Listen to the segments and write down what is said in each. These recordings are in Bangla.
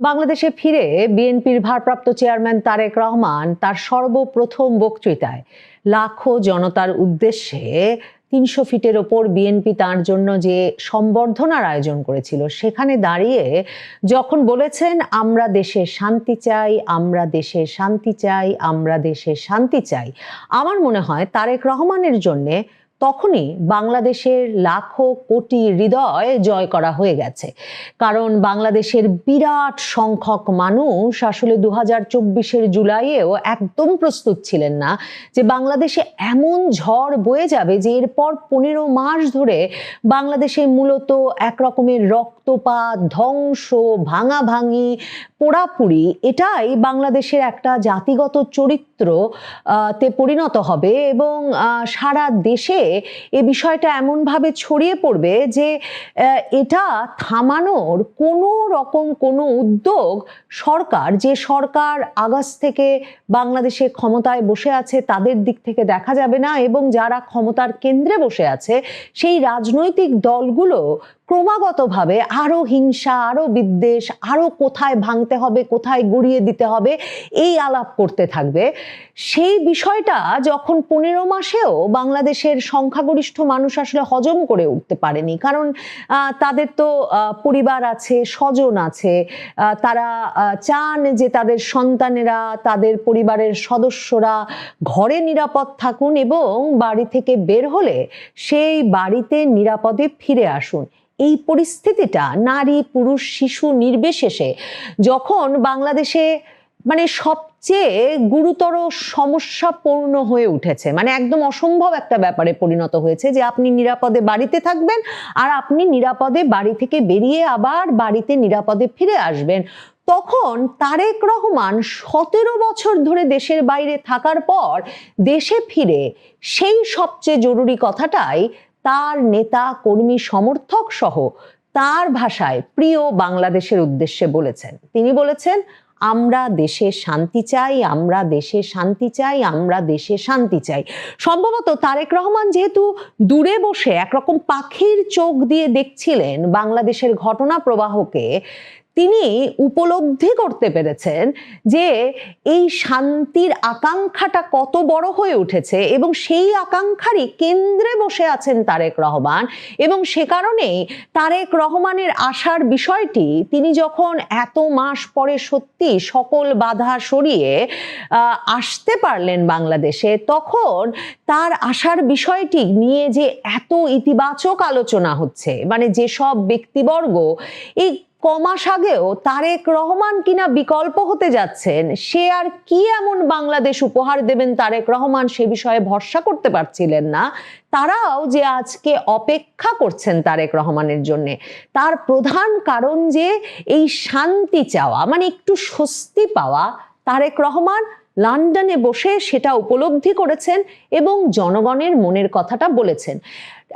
বাংলাদেশে ফিরে বিএনপির ভারপ্রাপ্ত চেয়ারম্যান তারেক রহমান তার সর্বপ্রথম বক্তৃতায় লাখো জনতার উদ্দেশ্যে ৩০০ ফিটের ওপর বিএনপি তার জন্য যে সম্বর্ধনার আয়োজন করেছিল সেখানে দাঁড়িয়ে যখন বলেছেন আমরা দেশে শান্তি চাই, আমরা দেশে শান্তি চাই, আমরা দেশে শান্তি চাই, আমার মনে হয় তারেক রহমানের জন্যে তখনই বাংলাদেশের লাখো কোটি হৃদয় জয় করা হয়ে গেছে। কারণ বাংলাদেশের বিরাট সংখ্যক মানুষ আসলে ২০২৪-এর জুলাইয়েও একদম প্রস্তুত ছিলেন না যে বাংলাদেশে এমন ঝড় বয়ে যাবে যে এরপর ১৫ মাস ধরে বাংলাদেশে মূলত একরকমের রক্তপাত, ধ্বংস, ভাঙাভাঙি, পোড়াপুরি, এটাই বাংলাদেশের একটা জাতিগত চরিত্র তে পরিণত হবে এবং সারা দেশে এই বিষয়টা এমনভাবে ছড়িয়ে পড়বে যে এটা থামানোর কোনো উদ্যোগ যে সরকার আগস্ট থেকে বাংলাদেশে ক্ষমতায় বসে আছে তাদের দিক থেকে দেখা যাবে না, এবং যারা ক্ষমতার কেন্দ্রে বসে আছে সেই রাজনৈতিক দলগুলো ক্রমাগতভাবে আরো হিংসা, আরো বিদ্বেষ, আরো কোথায় ভাঙতে হবে, কোথায় গুড়িয়ে দিতে হবে এই আলাপ করতে থাকবে। সেই বিষয়টা যখন ১৫ মাসেও বাংলাদেশের সংখ্যাগরিষ্ঠ মানুষ আসলে হজম করে উঠতে পারেনি, কারণ তাদের তো পরিবার আছে, স্বজন আছে, তারা চান যে তাদের সন্তানেরা, তাদের পরিবারের সদস্যরা ঘরে নিরাপদ থাকুন এবং বাড়ি থেকে বের হলে সেই বাড়িতে নিরাপদে ফিরে আসুন। এই পরিস্থিতিটা নারী, পুরুষ, শিশু নির্বিশেষে যখন বাংলাদেশে সবচেয়ে গুরুতর সমস্যাপূর্ণ হয়ে উঠেছে, একদম অসম্ভব একটা ব্যাপারে পরিণত হয়েছে যে আপনি নিরাপদে বাড়িতে থাকবেন আর আপনি নিরাপদে বাড়ি থেকে বেরিয়ে আবার বাড়িতে নিরাপদে ফিরে আসবেন, তখন তারেক রহমান ১৭ বছর ধরে দেশের বাইরে থাকার পর দেশে ফিরে সেই সবচেয়ে জরুরি কথাটাই তার নেতা, কর্মী, সমর্থক সহ তার ভাষায় প্রিয় বাংলাদেশের উদ্দেশ্যে বলেছেন। তিনি বলেছেন, আমরা দেশে শান্তি চাই, আমরা দেশে শান্তি চাই, আমরা দেশে শান্তি চাই। সম্ভবত তারেক রহমান যেহেতু দূরে বসে একরকম পাখির চোখ দিয়ে দেখছিলেন বাংলাদেশের ঘটনা প্রবাহকে, তিনি উপলব্ধি করতে পেরেছেন যে এই শান্তির আকাঙ্ক্ষাটা কত বড় হয়ে উঠেছে এবং সেই আকাঙ্ক্ষারই কেন্দ্রে বসে আছেন তারেক রহমান, এবং সে কারণেই তারেক রহমানের আসার বিষয়টি তিনি যখন এত মাস পরে সত্যি সকল বাধা সরিয়ে আসতে পারলেন বাংলাদেশে, তখন তার আসার বিষয়টি নিয়ে যে এত ইতিবাচক আলোচনা হচ্ছে, যেসব ব্যক্তিবর্গ এই কমাস আগেও তারেক রহমান কিনা বিকল্প হতে যাচ্ছেন, সে আর কি এমন বাংলাদেশ উপহার দেবেন তারেক রহমান সে বিষয়ে ভরসা করতে পারছিলেন না, তারাও যে আজকে অপেক্ষা করছেন তারেক রহমানের জন্য, তার প্রধান কারণ যে এই শান্তি চাওয়া, একটু স্বস্তি পাওয়া। তারেক রহমান লন্ডনে বসে সেটা উপলব্ধি করেছেন এবং জনগণের মনের কথাটা বলেছেন।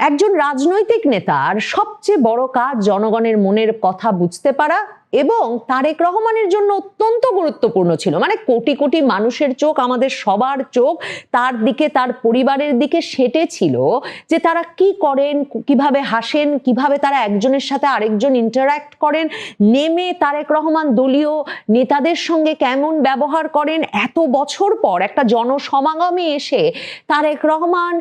একজন রাজনৈতিক নেতার সবচেয়ে বড় কাজ জনগণের মনের কথা বুঝতে পারা, এবং তারেক রহমানের জন্য অত্যন্ত গুরুত্বপূর্ণ ছিল। কোটি কোটি মানুষের চোখ, আমাদের সবার চোখ তার দিকে, তার পরিবারের দিকে সেটে ছিল যে তারা কি করেন, কিভাবে হাসেন, কিভাবে তারা একজনের সাথে আরেকজন ইন্টারঅ্যাক্ট করেন, নেমে তারেক রহমান দলীয় নেতাদের সঙ্গে কেমন ব্যবহার করেন। এত বছর পর একটা জনসমাগমে এসে তারেক রহমান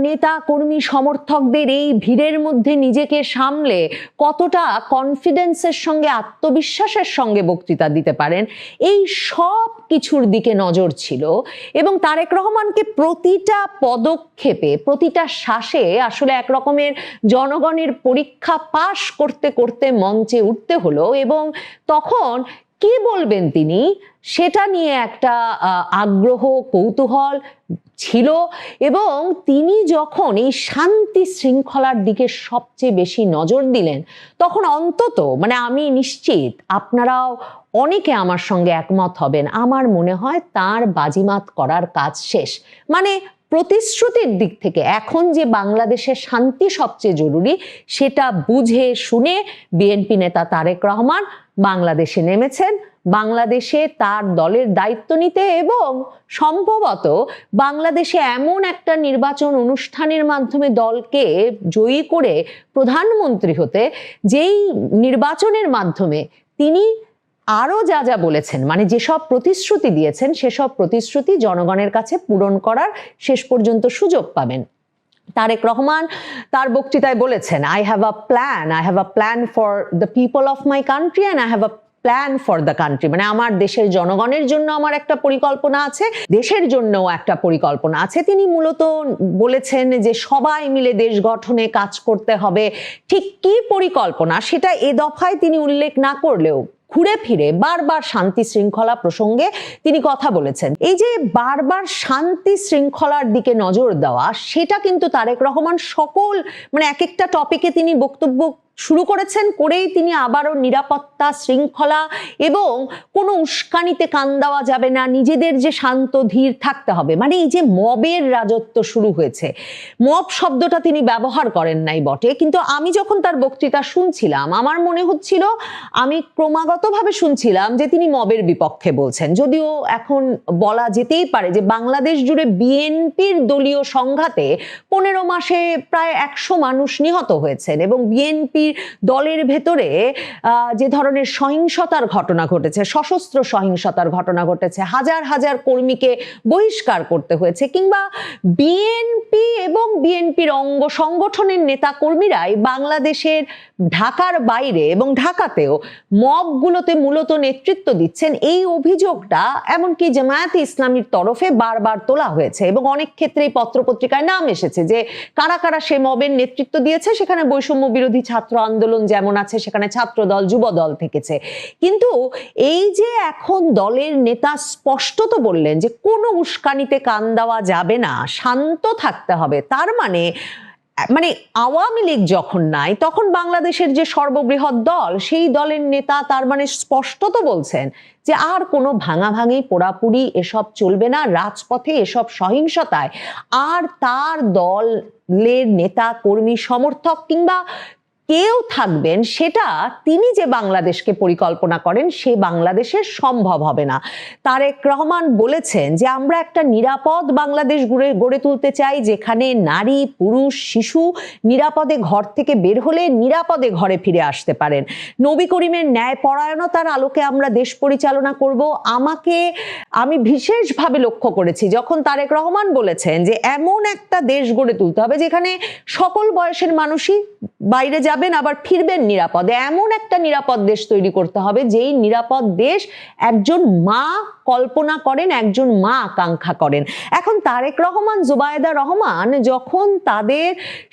নেতা, কর্মী, সমর্থকদের এই ভিড়ের মধ্যে নিজেকে সামলে কতটা কনফিডেন্সের সঙ্গে, আত্মবিশ্বাসের সঙ্গে বক্তৃতা দিতে পারেন, এই সব কিছুর দিকে নজর ছিল। এবং তারেক রহমানকে প্রতিটা পদক্ষেপে, প্রতিটা শ্বাসে আসলে একরকমের জনগণের পরীক্ষা পাশ করতে করতে মঞ্চে উঠতে হলো, এবং তখন কি বলবেন তিনি সেটা নিয়ে একটা আগ্রহ, কৌতূহল ছিল। এবং তিনি যখন এই শান্তি শৃঙ্খলার দিকে সবচেয়ে বেশি নজর দিলেন, তখন অন্তত আমি নিশ্চিত আপনারাও অনেকে আমার সঙ্গে একমত হবেন, আমার মনে হয় তার বাজিমাত করার কাজ শেষ। প্রতিশ্রুতির দিক থেকে এখন যে বাংলাদেশের শান্তি সবচেয়ে জরুরি সেটা বুঝে শুনে বিএনপি নেতা তারেক রহমান বাংলাদেশে নেমেছেন, বাংলাদেশে তার দলের দায়িত্ব নিতে, এবং সম্ভবত বাংলাদেশে এমন একটা নির্বাচন অনুষ্ঠানের মাধ্যমে দলকে জয়ী করে প্রধানমন্ত্রী হতে, যেই নির্বাচনের মাধ্যমে তিনি আরো যা যা বলেছেন, মানে যেসব প্রতিশ্রুতি দিয়েছেন সেসব প্রতিশ্রুতি জনগণের কাছে পূরণ করার শেষ পর্যন্ত সুযোগ পাবেন। তারেক রহমান তার বক্তৃতায় বলেছেন, I have a plan for the people of my country and I have a plan for the country, মানে আমার দেশের জনগণের জন্য আমার একটা পরিকল্পনা আছে, দেশের জন্যও একটা পরিকল্পনা আছে। তিনি মূলত বলেছেন যে সবাই মিলে দেশ গঠনে কাজ করতে হবে। ঠিক কি পরিকল্পনা সেটা এ দফায় তিনি উল্লেখ না করলেও ঘুরে ফিরে বারবার শান্তি শৃঙ্খলা প্রসঙ্গে তিনি কথা বলেছেন। এই যে বারবার শান্তি শৃঙ্খলার দিকে নজর দেওয়া, সেটা কিন্তু তারেক রহমান সকল মানে এক একটা টপিকে তিনি বক্তব্য শুরু করেছেন, করেই তিনি আবারও নিরাপত্তা, শৃঙ্খলা এবং কোনো উস্কানিতে কান দেওয়া যাবে না, নিজেদের যে শান্ত ধীর থাকতে হবে, মানে এই যে মবের রাজত্ব শুরু হয়েছে। মব শব্দটা তিনি ব্যবহার করেন নাই বটে, কিন্তু আমি যখন তার বক্তৃতা শুনছিলাম আমার মনে হচ্ছিল, আমি ক্রমাগতভাবে শুনছিলাম যে তিনি মবের বিপক্ষে বলছেন। যদিও এখন বলা যেতেই পারে যে বাংলাদেশ জুড়ে বিএনপির দলীয় সংঘাতে 15 মাসে প্রায় 100 মানুষ নিহত হয়েছেন এবং বিএনপি দলের ভেতরে যে ধরনের সহিংসতার ঘটনা ঘটেছে, সশস্ত্র সহিংসতার ঘটনা ঘটেছে, হাজার হাজার কর্মীকে বহিষ্কার করতে হয়েছে, কিংবা বিএনপি এবং বিএনপির অঙ্গ সংগঠনের নেতা কর্মীরাই বাংলাদেশের ঢাকার বাইরে এবং ঢাকাতেও মবগুলোতে মূলত নেতৃত্ব দিচ্ছেন, এই অভিযোগটা এমনকি জামায়াতে ইসলামীর তরফে বারবার তোলা হয়েছে এবং অনেক ক্ষেত্রেই পত্রপত্রিকায় নাম এসেছে যে কারা কারা সে মবের নেতৃত্ব দিয়েছে। সেখানে বৈষম্য বিরোধী ছাত্র আন্দোলন যেমন আছে, সেখানে ছাত্র দল, যুব দল থেকেছে। কিন্তু এই যে এখন দলের নেতা স্পষ্টত বললেন যে কোনো উস্কানিতে কান দেওয়া যাবে না, শান্ত থাকতে হবে, তার মানে আওয়ামী লীগ যখন নাই তখন বাংলাদেশের যে সর্ববৃহৎ দল, সেই দলের নেতা তার মানে স্পষ্টত বলছেন যে আর কোনো ভাঙাভাঙি, পোড়াপুড়ি এসব চলবে না, রাজপথে এসব সহিংসতায় আর তার দলের নেতা কর্মী সমর্থক কিংবা কেউ থাকবেন, সেটা তিনি যে বাংলাদেশকে পরিকল্পনা করেন সে বাংলাদেশের সম্ভব হবে না। তারেক রহমান বলেছেন যে আমরা একটা নিরাপদ বাংলাদেশ গড়ে তুলতে চাই, যেখানে নারী, পুরুষ, শিশু নিরাপদে ঘর থেকে বের হলে নিরাপদে ঘরে ফিরে আসতে পারেন। নবী করিমের ন্যায়পরায়ণতার আলোকে আমরা দেশ পরিচালনা করব। আমি বিশেষভাবে লক্ষ্য করেছি যখন তারেক রহমান বলেছেন যে এমন একটা দেশ গড়ে তুলতে হবে যেখানে সকল বয়সের মানুষই বাইরে যাবেন আবার ফিরবেন নিরাপদে। এমন একটা নিরাপদ দেশ তৈরি করতে হবে যেই নিরাপদ দেশ একজন মা কল্পনা করেন, একজন মা আকাঙ্ক্ষা করেন। এখন তারেক রহমান, জুবায়েদা রহমান যখন তাদের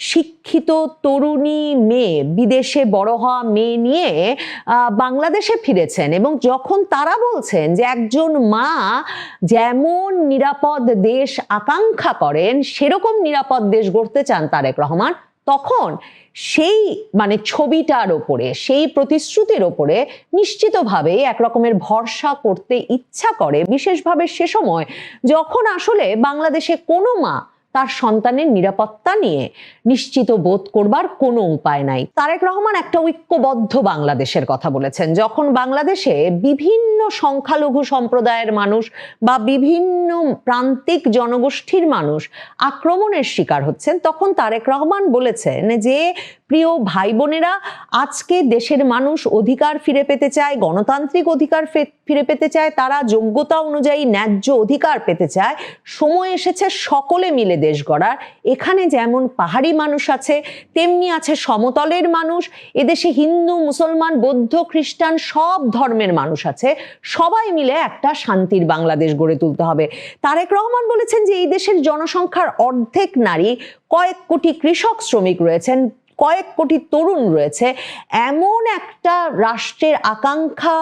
শিক্ষিত তরুণী মেয়ে, বিদেশে বড় হওয়া মেয়ে নিয়ে বাংলাদেশে ফিরেছেন এবং যখন তারা বলছেন যে একজন মা যেমন নিরাপদ দেশ আকাঙ্ক্ষা করেন সেরকম নিরাপদ দেশ গড়তে চান তারেক রহমান, তখন সেই ছবিটার ওপরে, সেই প্রতিশ্রুতির ওপরে নিশ্চিতভাবে একরকমের ভরসা করতে ইচ্ছা করে, বিশেষভাবে সে সময় যখন আসলে বাংলাদেশে কোনো মা তার সন্তানের নিরাপত্তা নিয়ে নিশ্চিত বোধ করবার কোনো উপায় নাই। তারেক রহমান একটা ঐক্যবদ্ধ বাংলাদেশের কথা বলেছেন। যখন বাংলাদেশে বিভিন্ন সংখ্যালঘু সম্প্রদায়ের মানুষ বা বিভিন্ন প্রান্তিক জনগোষ্ঠীর মানুষ আক্রমণের শিকার হচ্ছেন, তখন তারেক রহমান বলেছেন যে প্রিয় ভাই বোনেরা, আজকে দেশের মানুষ অধিকার ফিরে পেতে চায়, গণতান্ত্রিক অধিকার ফিরে পেতে চায়, তারা যোগ্যতা অনুযায়ী ন্যায্য অধিকার পেতে চায়। সময় এসেছে সকলে মিলে দেশ গড়ার। এখানে যেমন পাহাড়ি মানুষ আছে, তেমনি আছে সমতলের মানুষ। এদেশে হিন্দু, মুসলমান, বৌদ্ধ, খ্রিস্টান সব ধর্মের মানুষ আছে। সবাই মিলে একটা শান্তির বাংলাদেশ গড়ে তুলতে হবে। তারেক রহমান বলেছেন যে এই দেশের জনসংখ্যার অর্ধেক নারী, কয়েক কোটি কৃষক শ্রমিক রয়েছেন, কয়েক কোটি তরুণ রয়েছে। এমন একটা রাষ্ট্রের আকাঙ্ক্ষা